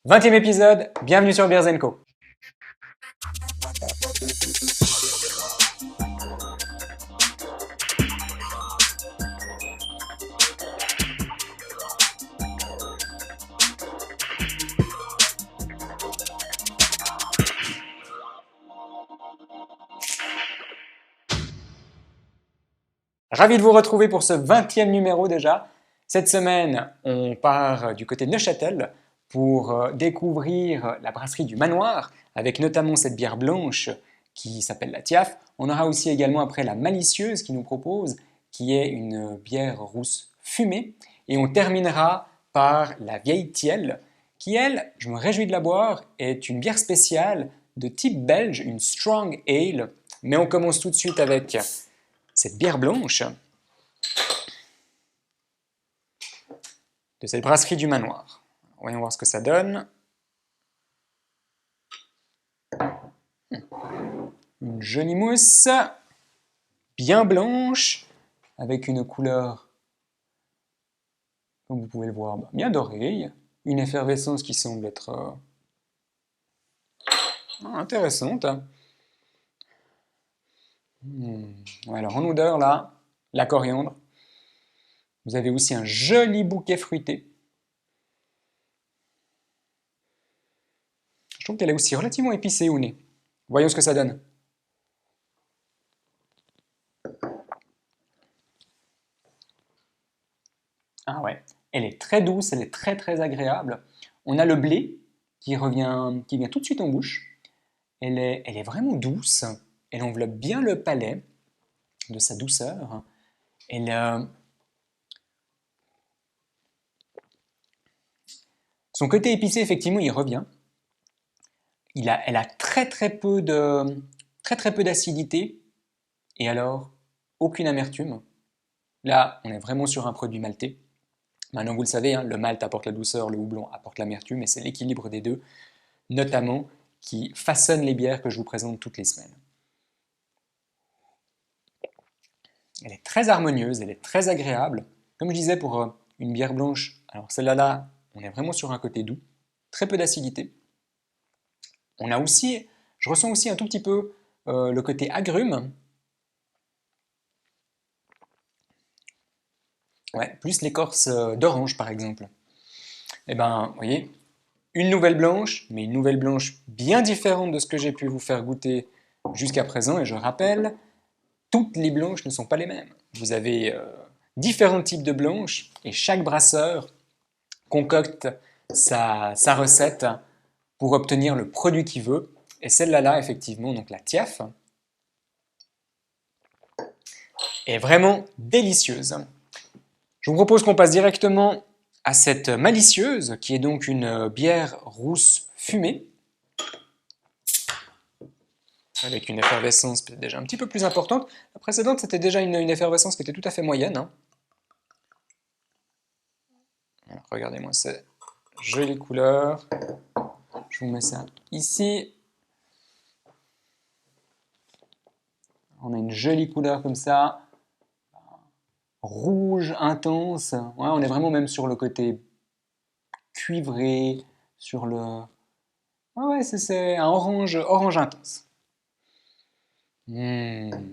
20e épisode, bienvenue sur Beers & Co. Ravi de vous retrouver pour ce 20e numéro déjà. Cette semaine, on part du côté de Neuchâtel pour découvrir la brasserie du Manoir, avec notamment cette bière blanche qui s'appelle la Tiaf. On aura aussi également après la Malicieuse qui nous propose, qui est une bière rousse fumée. Et on terminera par la Vieille Thielle, qui elle, je me réjouis de la boire, est une bière spéciale de type belge, une Strong Ale. Mais on commence tout de suite avec cette bière blanche de cette brasserie du Manoir. Voyons voir ce que ça donne. Une jolie mousse, bien blanche, avec une couleur, comme vous pouvez le voir, bien dorée. Une effervescence qui semble être intéressante. Alors en odeur, là, la coriandre. Vous avez aussi un joli bouquet fruité. Je trouve qu'elle est aussi relativement épicée au nez. Voyons ce que ça donne. Ah ouais, elle est très douce, elle est très très agréable. On a le blé qui vient tout de suite en bouche. Elle est vraiment douce, elle enveloppe bien le palais de sa douceur. Elle, son côté épicé, effectivement, il revient. Elle a très très peu d'acidité et alors aucune amertume. Là, on est vraiment sur un produit maltais. Maintenant, vous le savez, hein, le malt apporte la douceur, le houblon apporte l'amertume et c'est l'équilibre des deux, notamment, qui façonne les bières que je vous présente toutes les semaines. Elle est très harmonieuse, elle est très agréable. Comme je disais pour une bière blanche, alors celle-là, on est vraiment sur un côté doux, très peu d'acidité. Je ressens aussi un tout petit peu le côté agrume. Ouais, plus l'écorce d'orange par exemple. Et ben, vous voyez, une nouvelle blanche, mais une nouvelle blanche bien différente de ce que j'ai pu vous faire goûter jusqu'à présent. Et je rappelle, toutes les blanches ne sont pas les mêmes. Vous avez différents types de blanches et chaque brasseur concocte sa recette pour obtenir le produit qu'il veut. Et celle-là, effectivement, donc la Tiaf, est vraiment délicieuse. Je vous propose qu'on passe directement à cette Malicieuse, qui est donc une bière rousse fumée, avec une effervescence peut-être déjà un petit peu plus importante. La précédente, c'était déjà une effervescence qui était tout à fait moyenne. Hein. Regardez-moi cette jolie couleur. Je vous mets ça ici. On a une jolie couleur comme ça, rouge intense. Ouais, on est vraiment même sur le côté cuivré, sur le... Ouais, c'est un orange intense. Une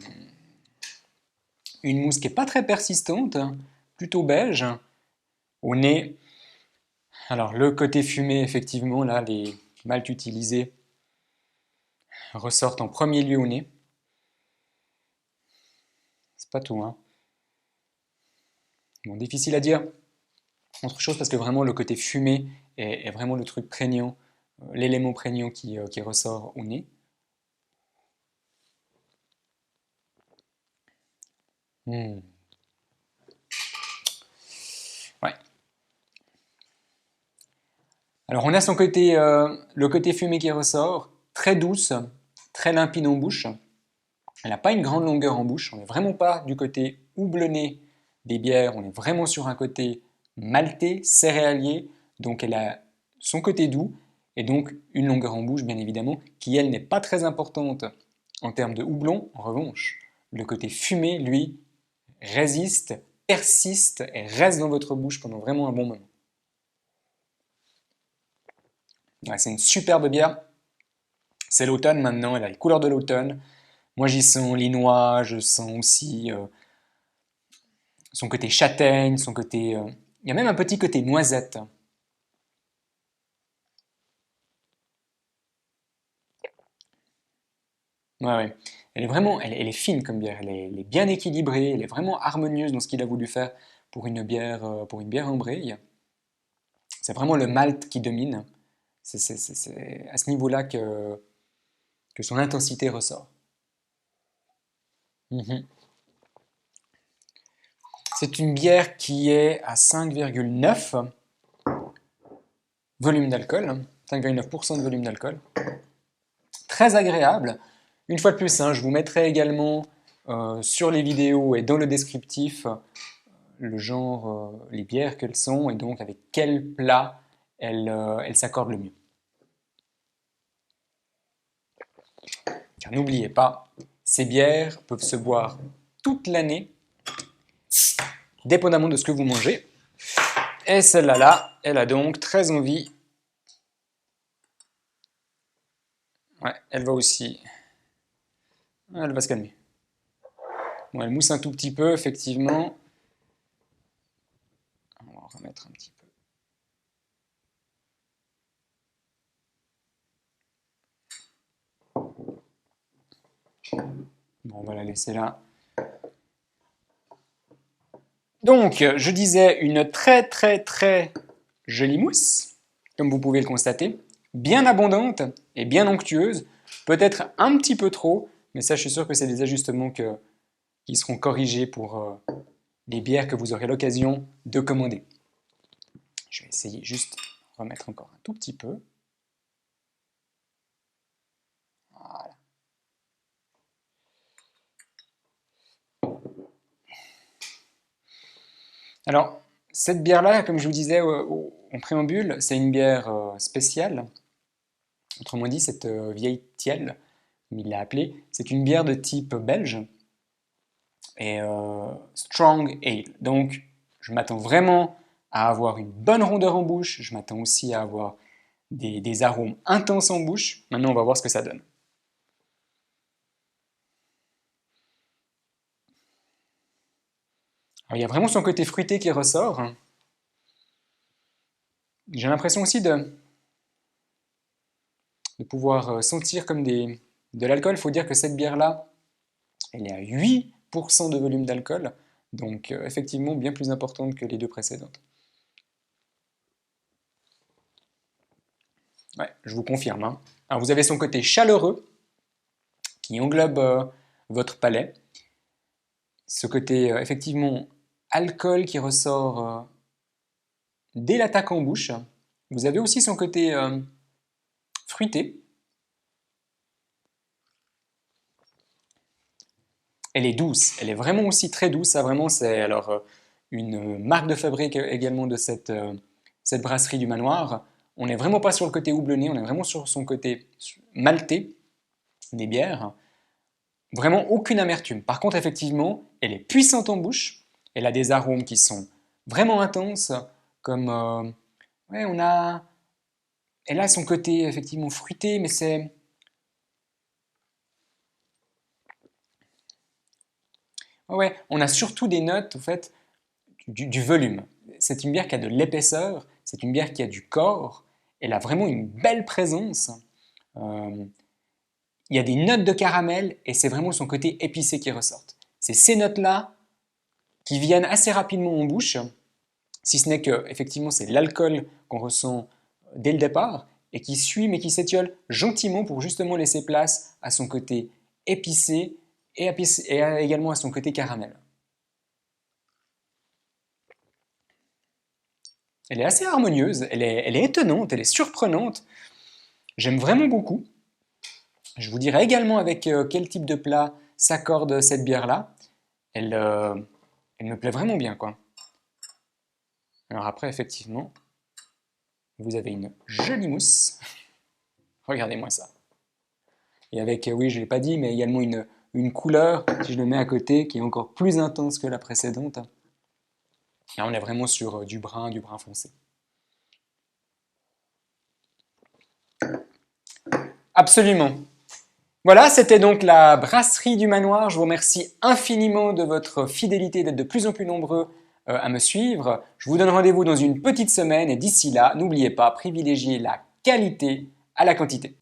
mousse qui n'est pas très persistante, plutôt beige. Au nez, alors le côté fumé, effectivement, là, les maltes utilisés ressortent en premier lieu au nez. C'est pas tout, hein. Bon, difficile à dire autre chose parce que vraiment le côté fumé est vraiment le truc prégnant, l'élément prégnant qui ressort au nez. Hmm. Ouais. Alors on a le côté fumé qui ressort, très douce, très limpide en bouche. Elle n'a pas une grande longueur en bouche, on n'est vraiment pas du côté houblonné des bières, on est vraiment sur un côté maltais, céréalier, donc elle a son côté doux, et donc une longueur en bouche bien évidemment, qui elle n'est pas très importante en termes de houblon. En revanche, le côté fumé, lui, résiste, persiste et reste dans votre bouche pendant vraiment un bon moment. Ouais, c'est une superbe bière. C'est l'automne maintenant, elle a les couleurs de l'automne. Moi j'y sens les noix, je sens aussi son côté châtaigne, son côté... Il y a même un petit côté noisette. Ouais, ouais. Elle est vraiment, elle est fine comme bière, elle est bien équilibrée, elle est vraiment harmonieuse dans ce qu'il a voulu faire pour une bière ambrée. C'est vraiment le malt qui domine. C'est à ce niveau-là que son intensité ressort. Mhm. C'est une bière qui est à 5,9 volume d'alcool, 5,9% de volume d'alcool. Très agréable. Une fois de plus, hein, je vous mettrai également sur les vidéos et dans le descriptif le genre, les bières qu'elles sont et donc avec quel plat elles s'accordent le mieux. Car n'oubliez pas, ces bières peuvent se boire toute l'année, dépendamment de ce que vous mangez. Et celle-là, là, elle a donc très envie. Ouais, elle va aussi. Elle va se calmer. Bon, elle mousse un tout petit peu, effectivement. On va en remettre un petit peu. Bon, on va la laisser là. Donc, je disais une très très très jolie mousse, comme vous pouvez le constater, bien abondante et bien onctueuse, peut-être un petit peu trop, mais ça je suis sûr que c'est des ajustements qui seront corrigés pour les bières que vous aurez l'occasion de commander. Je vais essayer juste de remettre encore un tout petit peu. Voilà. Alors, cette bière-là, comme je vous disais en préambule, c'est une bière spéciale. Autrement dit, cette vieille tielle, comme il l'a appelée, c'est une bière de type belge et strong ale. Donc, je m'attends vraiment à avoir une bonne rondeur en bouche. Je m'attends aussi à avoir des arômes intenses en bouche. Maintenant, on va voir ce que ça donne. Alors, il y a vraiment son côté fruité qui ressort. J'ai l'impression aussi de pouvoir sentir comme de l'alcool. Il faut dire que cette bière-là, elle est à 8% de volume d'alcool. Donc, effectivement, bien plus importante que les deux précédentes. Ouais, je vous confirme, hein. Alors, vous avez son côté chaleureux qui englobe votre palais. Ce côté, effectivement, alcool qui ressort dès l'attaque en bouche. Vous avez aussi son côté fruité. Elle est douce, elle est vraiment aussi très douce. Ça, vraiment, c'est alors une marque de fabrique également de cette brasserie du Manoir. On n'est vraiment pas sur le côté houblonné, on est vraiment sur son côté maltais des bières. Vraiment aucune amertume. Par contre, effectivement, elle est puissante en bouche. Elle a des arômes qui sont vraiment intenses, comme ouais, elle a son côté effectivement fruité, mais c'est ouais, on a surtout des notes en fait du volume. C'est une bière qui a de l'épaisseur, c'est une bière qui a du corps. Elle a vraiment une belle présence. Euh, il y a des notes de caramel et c'est vraiment son côté épicé qui ressortent. C'est ces notes-là qui viennent assez rapidement en bouche, si ce n'est que effectivement c'est l'alcool qu'on ressent dès le départ et qui suit mais qui s'étiole gentiment pour justement laisser place à son côté épicé et également à son côté caramel. Elle est assez harmonieuse, elle est étonnante, elle est surprenante. J'aime vraiment beaucoup. Je vous dirai également avec quel type de plat s'accorde cette bière-là. Elle, euh, elle me plaît vraiment bien, quoi. Alors après, effectivement, vous avez une jolie mousse. Regardez-moi ça. Et avec, oui, je ne l'ai pas dit, mais également une couleur, si je le mets à côté, qui est encore plus intense que la précédente. Là, on est vraiment sur du brun foncé. Absolument. Voilà, c'était donc la brasserie du manoir. Je vous remercie infiniment de votre fidélité, d'être de plus en plus nombreux à me suivre. Je vous donne rendez-vous dans une petite semaine et d'ici là, n'oubliez pas, privilégiez la qualité à la quantité.